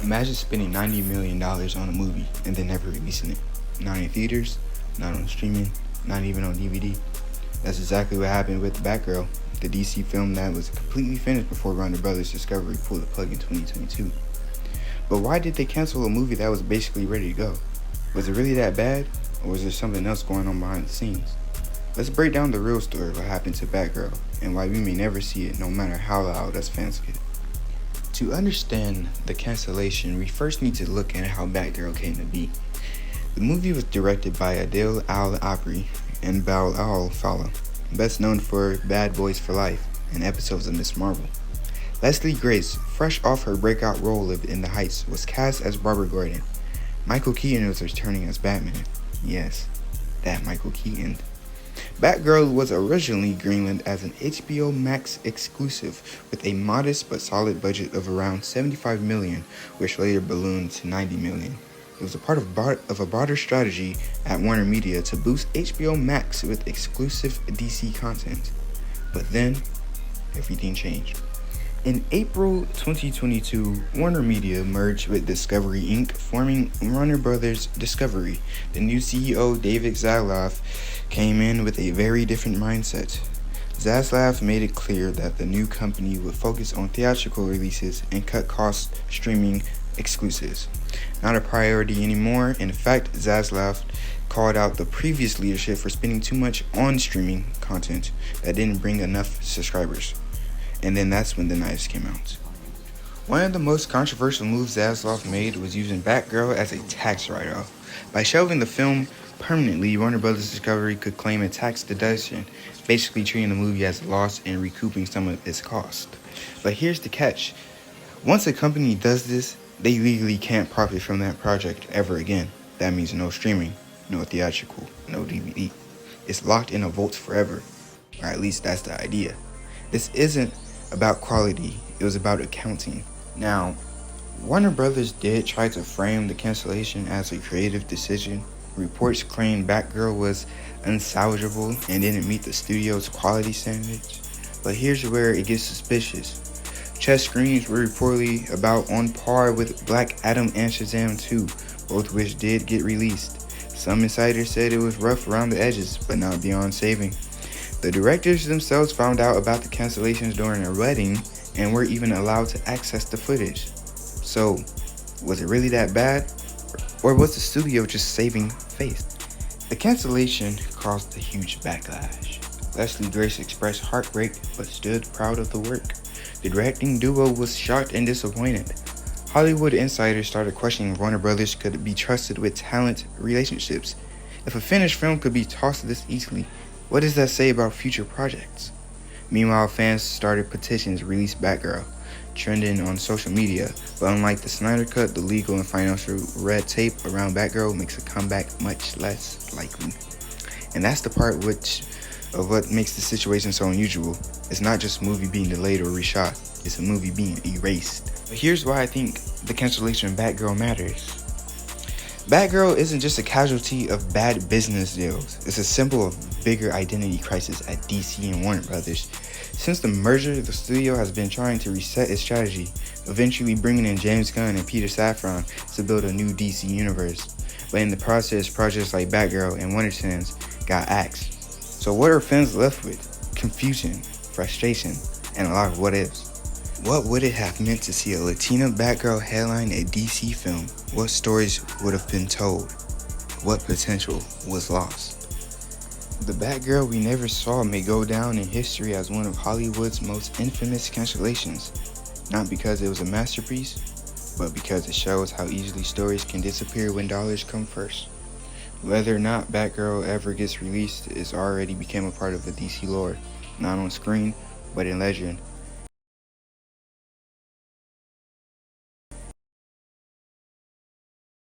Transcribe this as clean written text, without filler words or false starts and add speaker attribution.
Speaker 1: Imagine spending $90 million on a movie and then never releasing it. Not in theaters, not on streaming, not even on DVD. That's exactly what happened with Batgirl, the DC film that was completely finished before Warner Brothers Discovery pulled the plug in 2022. But why did they cancel a movie that was basically ready to go? Was it really that bad, or was there something else going on behind the scenes? Let's break down the real story of what happened to Batgirl and why we may never see it no matter how loud us fans get. To understand the cancellation, we first need to look at how Batgirl came to be. The movie was directed by Adil Al-Abri and Bilal Fallah, best known for Bad Boys for Life and episodes of Ms. Marvel. Leslie Grace, fresh off her breakout role in The Heights, was cast as Barbara Gordon. Michael Keaton was returning as Batman. Yes, that Michael Keaton. Batgirl was originally greenlit as an HBO Max exclusive with a modest but solid budget of around $75 million, which later ballooned to $90 million. It was a part of a broader strategy at Warner Media to boost HBO Max with exclusive DC content. But then, everything changed. In April 2022, Warner Media merged with Discovery Inc., forming Warner Brothers Discovery. The new CEO, David Zaslav, came in with a very different mindset. Zaslav made it clear that the new company would focus on theatrical releases and cut costs streaming exclusives. Not a priority anymore. In fact, Zaslav called out the previous leadership for spending too much on streaming content that didn't bring enough subscribers. And then that's when the knives came out. One of the most controversial moves Zaslav made was using Batgirl as a tax write-off. By shelving the film permanently, Warner Brothers Discovery could claim a tax deduction, basically treating the movie as a loss and recouping some of its cost. But here's the catch. Once a company does this, they legally can't profit from that project ever again. That means no streaming, no theatrical, no DVD. It's locked in a vault forever, or at least that's the idea. This isn't about quality, it was about accounting. Now, Warner Brothers did try to frame the cancellation as a creative decision. Reports claimed Batgirl was unsalvageable and didn't meet the studio's quality standards. But here's where it gets suspicious. Chess screens were reportedly about on par with Black Adam and Shazam 2, both which did get released. Some insiders said it was rough around the edges, but not beyond saving. The directors themselves found out about the cancellations during a wedding and were even allowed to access the footage. So, was it really that bad? Or was the studio just saving face? The cancellation caused a huge backlash. Leslie Grace expressed heartbreak but stood proud of the work. The directing duo was shocked and disappointed. Hollywood insiders started questioning if Warner Brothers could be trusted with talent relationships. If a finished film could be tossed this easily, what does that say about future projects? Meanwhile, fans started petitions to release Batgirl, trending on social media. But unlike the Snyder Cut, the legal and financial red tape around Batgirl makes a comeback much less likely. And that's the part of what makes the situation so unusual. It's not just a movie being delayed or reshot, it's a movie being erased. But here's why I think the cancellation of Batgirl matters. Batgirl isn't just a casualty of bad business deals. It's a symbol of bigger identity crisis at DC and Warner Brothers. Since the merger, the studio has been trying to reset its strategy, eventually bringing in James Gunn and Peter Safran to build a new DC universe. But in the process, projects like Batgirl and Wonder Twins got axed. So what are fans left with? Confusion, frustration, and a lot of what-ifs. What would it have meant to see a Latina Batgirl headline a DC film? What stories would have been told? What potential was lost? The Batgirl we never saw may go down in history as one of Hollywood's most infamous cancellations. Not because it was a masterpiece, but because it shows how easily stories can disappear when dollars come first. Whether or not Batgirl ever gets released is already become a part of the DC lore, not on screen, but in legend.